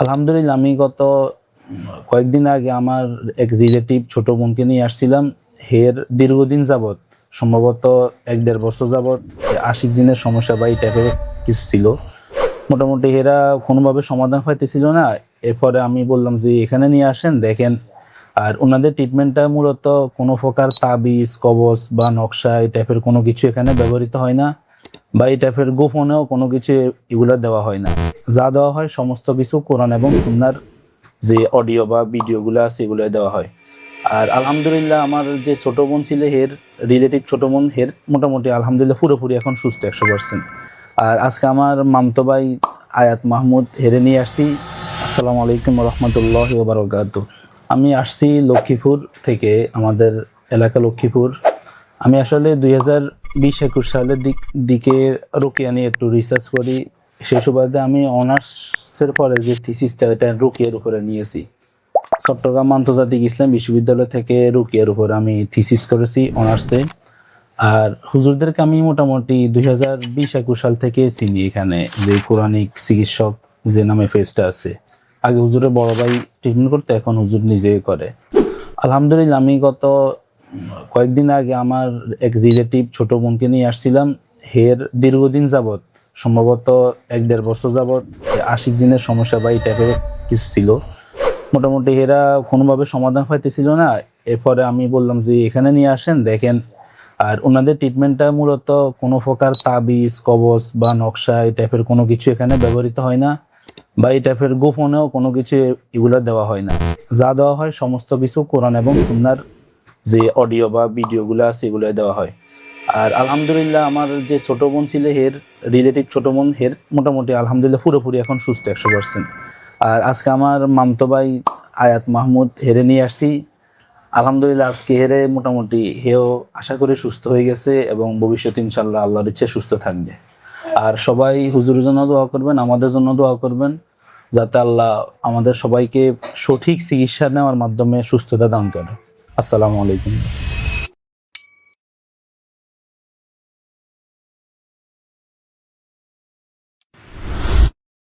আলহামদুলিল্লাহ, আমি গত কয়েকদিন আগে আমার এক রিলেটিভ ছোট বোনকে নিয়ে আসছিলাম। হের দীর্ঘদিন যাবৎ, সম্ভবত 1-1.5 বছর যাবৎ আশিক জিনের সমস্যা বা এই টাইপের কিছু ছিল। মোটামুটি এরা কোনোভাবে সমাধান পাইতেছিল না। এরপরে আমি বললাম যে এখানে নিয়ে আসেন, দেখেন। আর ওনাদের ট্রিটমেন্টটা মূলত কোনো প্রকার তাবিজ, কবচ বা নকশা এই টাইপের কোনো কিছু এখানে ব্যবহৃত হয় না, বা এই টাইপের গোপনেও কোনো কিছু এগুলা দেওয়া হয় না। যা দেওয়া হয় সমস্ত কিছু কোরআন এবং সুন্নাহর যে অডিও বা ভিডিওগুলো আছে এগুলো দেওয়া হয়। আর আলহামদুলিল্লাহ, আমার যে ছোট বোন ছিল, হের রিলেটিভ ছোট বোন, হের মোটামুটি আলহামদুলিল্লাহ পুরোপুরি এখন সুস্থ 100%। আর আজকে আমার মামতো ভাই আয়াত মাহমুদ হেরে নিয়ে আসছি। আসসালামু আলাইকুম রহমতুল্লাহি ওয়া বারাকাতুহু। আমি আসছি লক্ষ্মীপুর থেকে, আমাদের এলাকা লক্ষ্মীপুর। আমি আসলে 2020-21 সালের দিকে রুকিয়া নিয়ে একটু রিসার্চ করি। সেই সুবাদে আমি অনার্সের পরে যে থিসিসটা, এটা রুকিয়ার উপরে নিয়েছি। চট্টগ্রাম আন্তর্জাতিক ইসলাম বিশ্ববিদ্যালয় থেকে রুকিয়ার উপর আমি থিসিস করেছি অনার্সে। আর হুজুরদেরকে আমি মোটামুটি 2020-21 সাল থেকে চিনি। এখানে যে কোরআনিক চিকিৎসক যে নামে ফেসটা আছে, আগে হুজুরের বড় ভাই ট্রিটমেন্ট করতে, এখন হুজুর নিজে করে। আলহামদুলিল্লাহ, আমি গত কয়েকদিন আগে আমার এক রিলেটিভ ছোট বোনকে নিয়ে আসছিলাম। হের দীর্ঘদিন যাবৎ, সম্ভবত 1-1.5 বছর যাবৎ আশিক জিনের সমস্যা বা এই টাইপের কিছু ছিল। মোটামুটি এরা কোনোভাবে সমাধান পাইতেছিল না। এরপরে আমি বললাম যে এখানে নিয়ে আসেন, দেখেন। আর ওনাদের ট্রিটমেন্টটা মূলত কোনো প্রকার তাবিজ, কবচ বা নকশা এই টাইপের কোনো কিছু এখানে ব্যবহৃত হয় না, বা এই টাইপের গোপনেও কোনো কিছু এগুলা দেওয়া হয় না। যা দেওয়া হয় সমস্ত কিছু কোরআন এবং সুন্নাহর যে অডিও বা ভিডিওগুলো আছে এগুলো দেওয়া হয়। আর আলহামদুলিল্লাহ, আমার যে ছোট বোন ছিল, হের রিলেটিভ ছোট বোন, হের মোটামুটি আলহামদুলিল্লাহ পুরোপুরি এখন সুস্থ 100%। আর আজকে আমার মামতো ভাই আয়াত মাহমুদ হেরে নিয়ে আসছি। আলহামদুলিল্লাহ, আজকে হেরে মোটামুটি হেও আশা করি সুস্থ হয়ে গেছে, এবং ভবিষ্যতে ইনশাল্লাহ আল্লাহর ইচ্ছে সুস্থ থাকবে। আর সবাই হুজুরের জন্য দোয়া করবেন, আমাদের জন্য দোয়া করবেন, যাতে আল্লাহ আমাদের সবাইকে সঠিক চিকিৎসা নেওয়ার মাধ্যমে সুস্থতা দান করে। আসসালামু আলাইকুম।